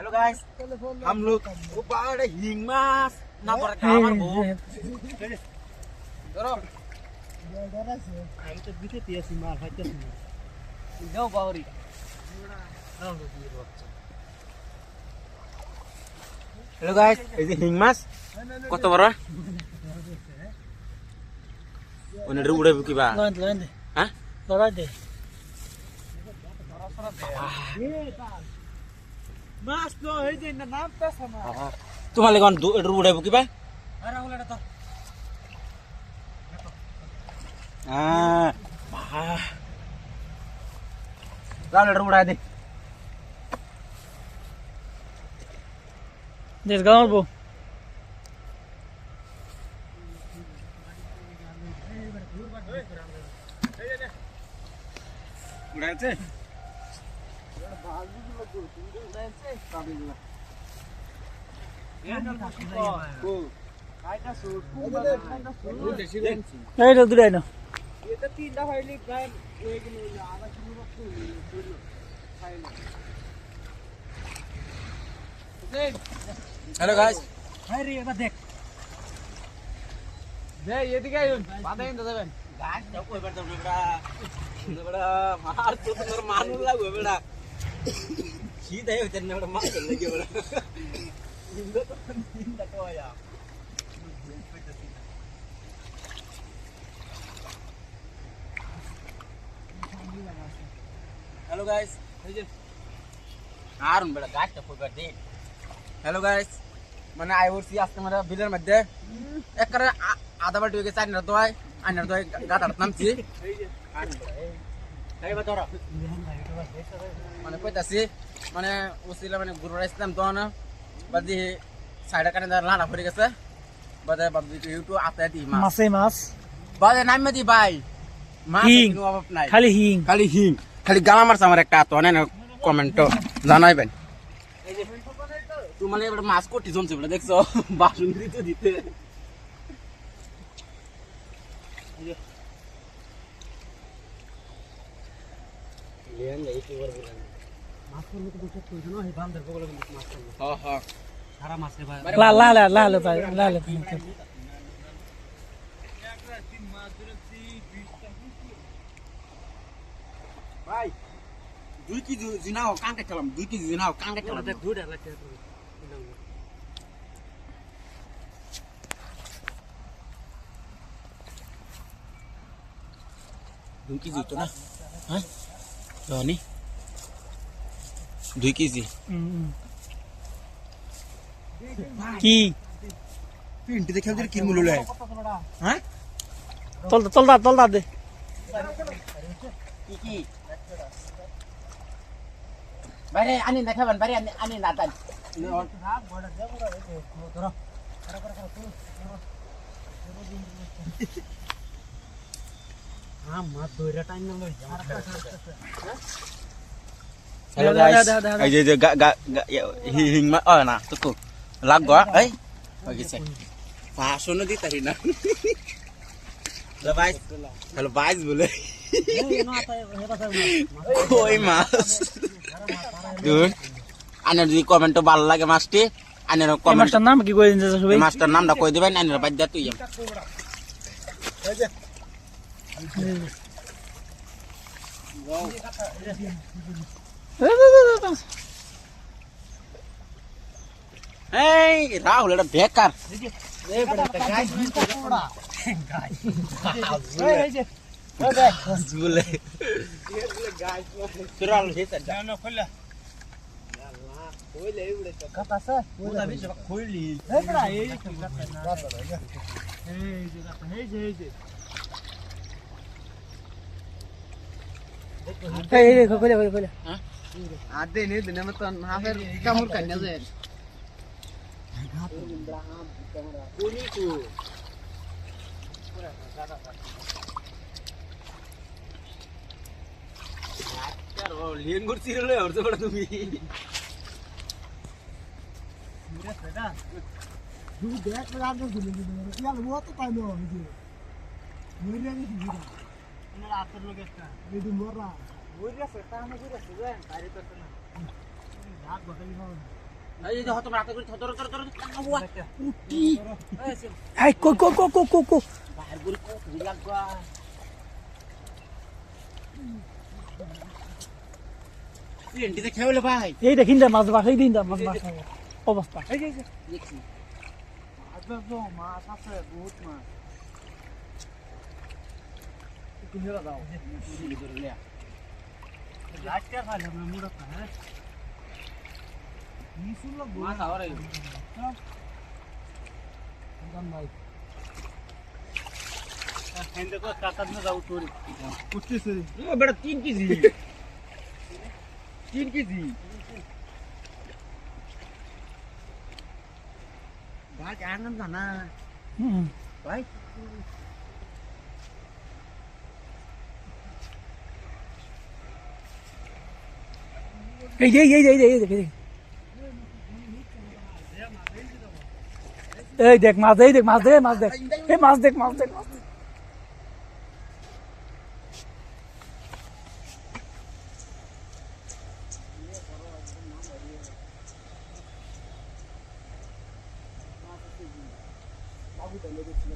hello guys, हम लोग ऊपर हिंग मास ना पर कामर भो ধরো আমি তো দিতে আছি মার খাইতেছি না দাও বাউরি হ্যালো গাইস, এই যে হিং মাছ কত বড় ওনে উড়ে কিবা হ্যাঁ লড়াই দে মাছ তো এই যে নাম পেছ না তোমালে কোন উড়ে কিবা আরে ওলাটা তো रावण उड़ा दे देश गाँव बो उड़ायचे दुराई ना हेलो गाइस भाई रे এটা দেখ দে এদিকে আইন বাঁধা ইন দেবেন গাছ তো কই বার দেব বড়া মার তো তোমার মানু লাগবে বড়া सीधा ही होते बड़ा मार लगे बड़ा इंदो तो दिन तक आया हेलो गाइस आरुन बड़ा गाछ तो कोई दे हेलो गाइस मैंने आई और सी आज तुम्हारा बिलर मध्ये एक कर आधा बार टुके साइड न तो है अन्य तो गाता नाम सी এই बताओ মানে কইতাছি মানে উসিলা মানে গুরুরা ইসলাম তো না বাদি সাইডা কানে লাড়া পড়ে গেছে বাদে বাদি ইউটিউব আতে দি মাছে মাছ বাদে নাম দি ভাই মাছ কোনো অভাব নাই খালি হিং খালি গালা মারছ আমার একটা তো না কমেন্ট জানাইবেন এই যে তুই মানে এবারে মাছ কোটি জমছে বলে দেখছো বাসন দিতে দিতে लेन नहीं की वर बोला माछ को तो कुछ कोई ना है बांधर बगल में माछ को हां हां सारा माछ है भाई ला ला ला ला ला ला ला भाई 2 केजी जिनाओ कान के चलम 2 केजी जिनाओ कान के चलम दूध है लगे 2 केजी तो ना হ্যাঁ রনি 2 কেজি কি পিন্টি দেখে আমাদের কি মূল্য লাগে হ্যাঁ চল দা দে কি বাইরে আনি দেখাবেন বাইরে আনি না তাই Hello guys, এই যে হিং মা না তো লাগো এই ওকে সে পাশো নদী তারি না হ্যালো ভাইস বলে কই মাছ দুন আনের যদি কমেন্ট ভালো লাগে মাছটি আনের কমেন্ট মাছটার নাম কি কই দিন সবাই মাছটার নামটা কই দিবেন আনের বাদ দা তুই এই রাহুল এটা বেকার বলে खोले आधे नहीं दिन में तो हाफिर कमर करने से कोनी को यार वो लेन गुर्सी ले और से बड़ा तुम्ही मेरा बेटा तू बैग लगा दो यार वो तो टाइम हो मुझे मेरे नहीं दिखा मेरा आतर लोग इसका ये दिन मोर रहा वो ये सेटा में जो रस है तारी तो ना यार बकरी हो এই যে হতো রাতে করে ধর ধর ধর আউয়া কি এই কো কো কো কো কো কো বাহির করে কত লাগবা এন্টিতে খেলে ভাই এই দেখিন দা মাছ বাছাই দিন দা মাছ বাছা অবস্থা এই যে দেখছি মাছ আছে বহুত মাছ একটু হেরা দাও শুনি করে লিয়া লাস্ট কার ফাইল আমরা মুড়া হ্যাঁ নিসুল মাছ আওরে দাম ভাই হেন্দে কো কাকাত না যাও তোর কুটতেছে ও বেটা 3 কেজি 3 কেজি ভাই আনন্দ না ভাই এই এই এই এই এই দেখ এই দেখ মাছ দেখ মাছ দেখ মাছ দেখ এই মাছ দেখ মাছ দেখ বাবু তো লেগেছিল